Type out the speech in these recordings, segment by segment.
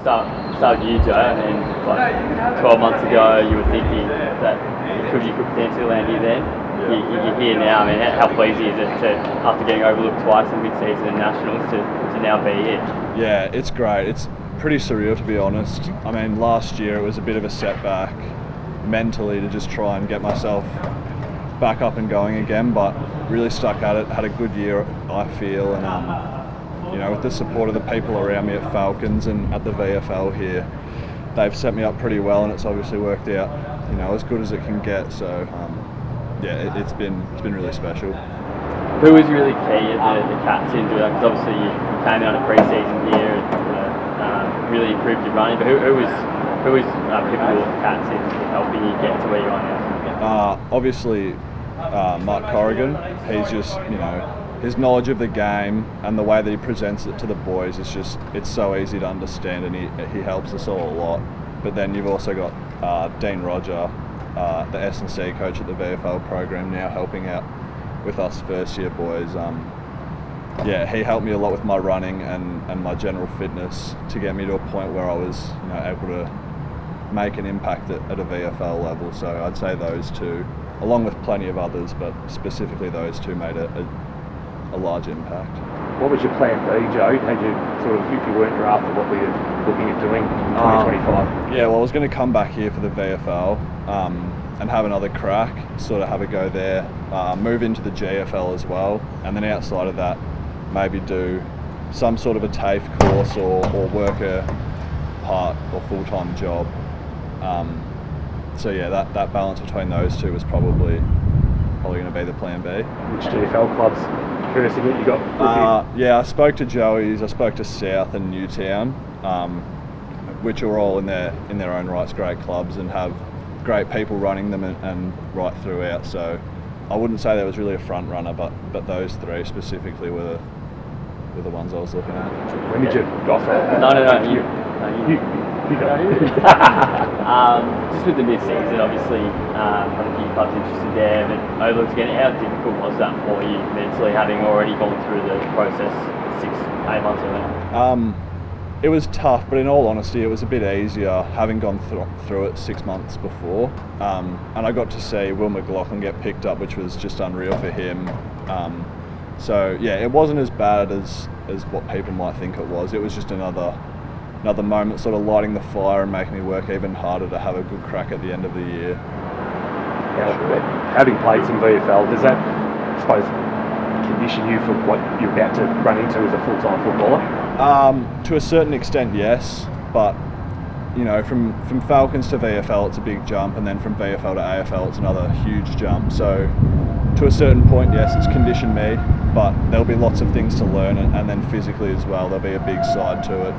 we'll start with you, Joe. And then, like 12 months ago, you were thinking that you could potentially land here then. You're here now. I mean, how pleasing is it to, after getting overlooked twice in mid-season and nationals, to now be here? Yeah, it's great. It's pretty surreal, to be honest. I mean, last year it was a bit of a setback mentally to just try and get myself back up and going again, but really stuck at it. Had a good year, I feel, and you know, with the support of the people around me at Falcons and at the VFL here, they've set me up pretty well, and it's obviously worked out, you know, as good as it can get. So yeah, it's been really special. Who was really key at the Cats in doing that? Because obviously you came out of pre-season here and really improved your running. But who was pivotal at the Cats in helping you get to where you are now? Obviously, Mark Corrigan. He's just, you know, his knowledge of the game and the way that he presents it to the boys is just, it's so easy to understand, and he helps us all a lot. But then you've also got Dean Roger, the S&C coach at the VFL program, now helping out with us first year boys. Yeah, he helped me a lot with my running and my general fitness to get me to a point where I was, you know, able to make an impact at a VFL level. So I'd say those two, along with plenty of others, but specifically those two made a large impact. What was your plan B, Joe? Had you sort of, if you weren't drafted, what were you looking at doing in 2025? Yeah, well, I was going to come back here for the VFL and have another crack, sort of have a go there, move into the GFL as well, and then outside of that, maybe do some sort of a TAFE course or work a part or full-time job. So yeah, that balance between those two was probably going to be the plan B. Which GFL clubs, curious to get you got? Yeah, I spoke to Joey's, I spoke to South and Newtown, which are all in their own rights great clubs and have great people running them and right throughout. So I wouldn't say there was really a front runner, but those three specifically were the ones I was looking at. When did you go? No, you go. Just with the mid-season, obviously, had a few clubs interested there, but overlooked again. How difficult was that for you mentally, having already gone through the process 6-8 months ago? It was tough, but in all honesty, it was a bit easier having gone through it 6 months before. And I got to see Will McLaughlin get picked up, which was just unreal for him. So yeah, it wasn't as bad as what people might think it was. It was just another moment sort of lighting the fire and making me work even harder to have a good crack at the end of the year. Having played some VFL, does that, I suppose, condition you for what you're about to run into as a full-time footballer? To a certain extent, yes, but you know, from Falcons to VFL, it's a big jump, and then from VFL to AFL, it's another huge jump. So to a certain point, yes, it's conditioned me, but there'll be lots of things to learn, and then physically as well, there'll be a big side to it.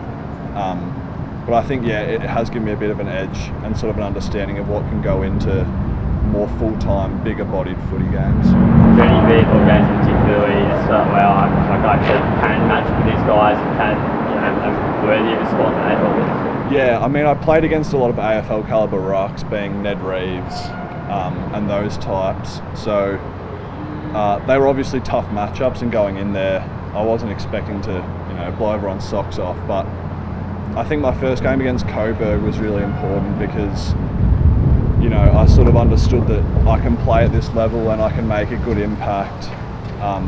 But I think, yeah, it has given me a bit of an edge and sort of an understanding of what can go into more full-time, bigger-bodied footy games. Is there any VFL games particularly where I can match with these guys and can, you know, I'm worthy of a spot in the AFL? Yeah, I mean, I played against a lot of AFL calibre rucks, being Ned Reeves and those types. So they were obviously tough matchups, and going in there, I wasn't expecting to, you know, blow everyone's socks off. But I think my first game against Coburg was really important because, you know, I sort of understood that I can play at this level and I can make a good impact,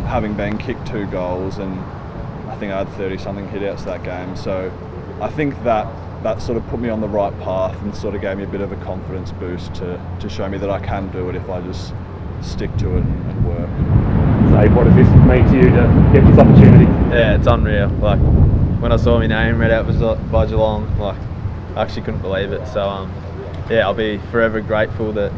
having been kicked 2 goals, and I think I had 30-something hitouts that game. So I think that sort of put me on the right path and sort of gave me a bit of a confidence boost to show me that I can do it if I just stick to it and work. So what does this mean to you to get this opportunity? Yeah, it's unreal. Like, when I saw my name read out by Geelong, like, I actually couldn't believe it. So yeah, I'll be forever grateful that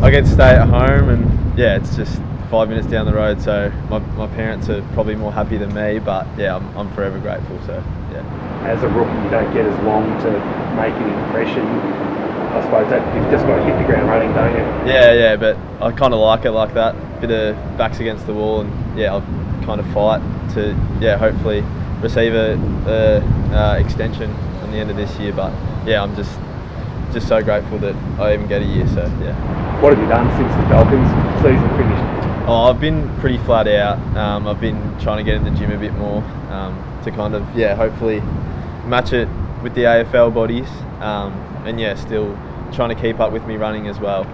I get to stay at home, and yeah, it's just 5 minutes down the road, so my parents are probably more happy than me, but yeah, I'm forever grateful. So yeah. As a rookie, you don't get as long to make an impression. I suppose that you've just got to hit the ground running, don't you? Yeah, but I kind of like it like that. Bit of backs against the wall, and yeah, I'll kind of fight to hopefully receive a extension on the end of this year. But yeah, I'm just so grateful that I even get a year. So yeah. What have you done since the Falcons season finished? Oh, I've been pretty flat out. I've been trying to get in the gym a bit more to kind of hopefully match it with the AFL bodies, and yeah, still trying to keep up with me running as well.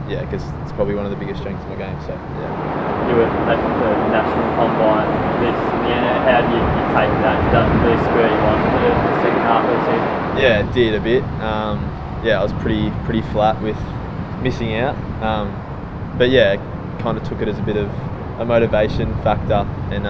Yeah, because it's probably one of the biggest strengths of my game. So yeah. You were at the national combine this year. How do you take that? Did that really spur you on for the second half of the season? Yeah, it did a bit. Yeah, I was pretty flat with missing out. But yeah, kind of took it as a bit of a motivation factor, and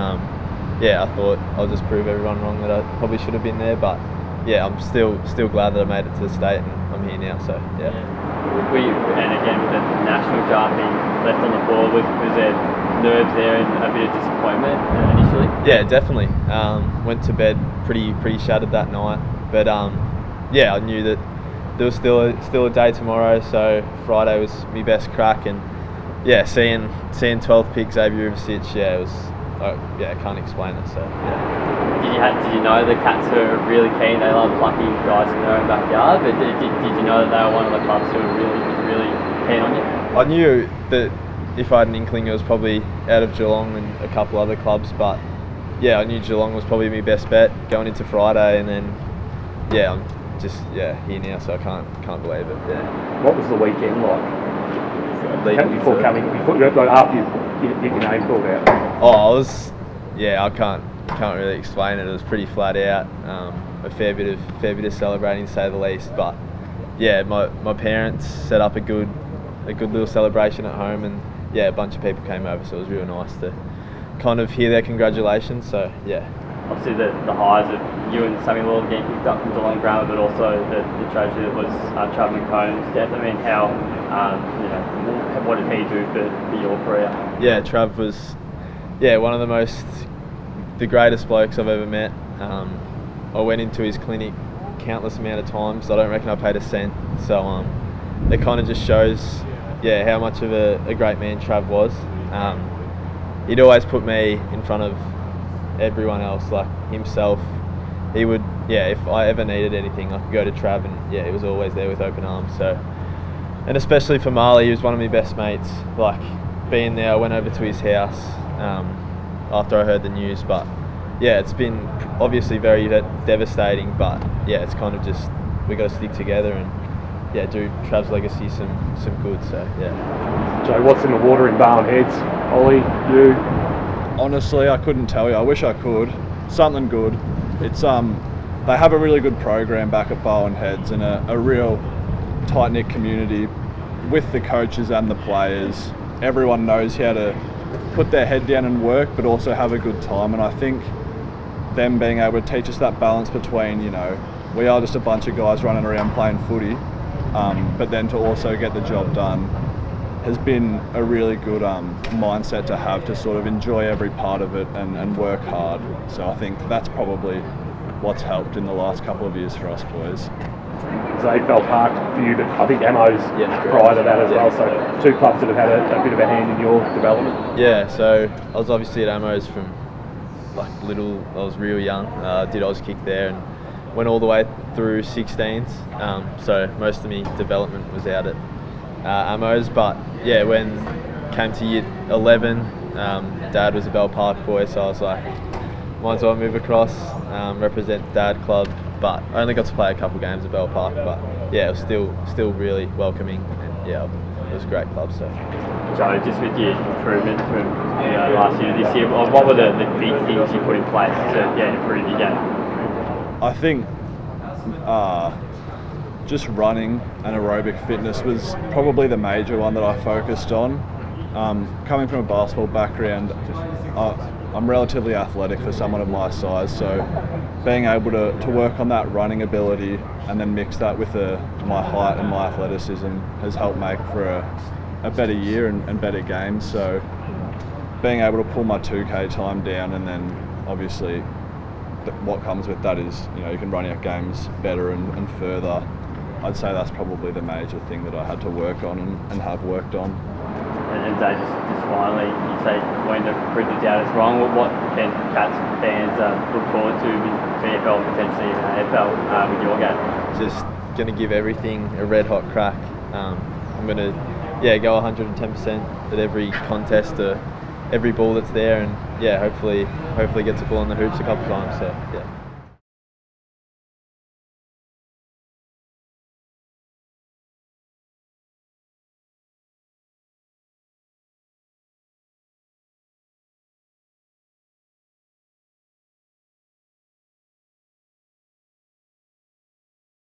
yeah, I thought I'll just prove everyone wrong that I probably should have been there. But yeah, I'm still glad that I made it to the state, and I'm here now. So yeah. And again with the national jar being left on the board, was there nerves there and a bit of disappointment initially? Yeah, definitely. Went to bed pretty shattered that night, but yeah, I knew that there was still a day tomorrow, so Friday was my best crack, and yeah, seeing 12th pick Xavier Ivisic, yeah, it was yeah, I can't explain it. So yeah. Did you know the Cats are really keen? They love plucking guys in their own backyard, but did you know that they were one of the clubs who were really keen on you? I knew that if I had an inkling, it was probably out of Geelong and a couple other clubs, but yeah, I knew Geelong was probably my best bet going into Friday, and then yeah, I'm just here now, so I can't believe it. Yeah. What was the weekend like? After you get your name called out? I can't really explain it. It was pretty flat out. A fair bit of celebrating, to say the least. But yeah, my parents set up a good little celebration at home, and yeah, a bunch of people came over, so it was real nice to kind of hear their congratulations. So yeah. Obviously the highs of you and Sammy Lord getting picked up from Geelong Grammar, but also the tragedy that was Trav McComb's death. I mean, how what did he do for your career? Yeah, Trav was one of the greatest blokes I've ever met. I went into his clinic countless amount of times. I don't reckon I paid a cent. So it kind of just shows how much of a great man Trav was. He'd always put me in front of everyone else, like himself. He would, if I ever needed anything, I could go to Trav, and he was always there with open arms. So, and especially for Marley, he was one of my best mates. Like being there, I went over to his house after I heard the news. But it's been obviously very devastating. But it's kind of just we got to stick together and do Trav's legacy some good. So yeah. Joe, what's in the water in Barwon Heads? Ollie, you? Honestly, I couldn't tell you. I wish I could. Something good. It's they have a really good program back at Barwon Heads, and a real tight-knit community with the coaches and the players. Everyone knows how to put their head down and work, but also have a good time. And I think them being able to teach us that balance between, we are just a bunch of guys running around playing footy, but then to also get the job done has been a really good mindset to have, to sort of enjoy every part of it and work hard. So I think that's probably what's helped in the last couple of years for us boys. Zaidfeld Park for you, but I think Ammo's prior to that as well. So two clubs that have had a bit of a hand in your development. Yeah, so I was obviously at Ammo's from like little. I was real young. Did Oz kick there and went all the way through 16s. So most of my development was out at Ammo's, but when came to year 11, Dad was a Bell Park boy, so I was like, might as well move across, represent Dad club. But I only got to play a couple games at Bell Park, but it was still really welcoming, and it was a great club. So Joe, just with your improvement from last year to this year, what were the big things you put in place to improve your game? I think just running and aerobic fitness was probably the major one that I focused on. Coming from a basketball background, I'm relatively athletic for someone of my size, so being able to work on that running ability and then mix that with my height and my athleticism has helped make for a better year and better games. So being able to pull my 2K time down, and then obviously what comes with that is you can run out games better and further. I'd say that's probably the major thing that I had to work on and have worked on. And just finally, you say when the prove the doubt is wrong, what can Cats fans look forward to in VFL and potentially even AFL with your game? Just going to give everything a red hot crack. I'm going to go 110% at every contest, every ball that's there, and hopefully get to pull on the hoops a couple of times. So yeah.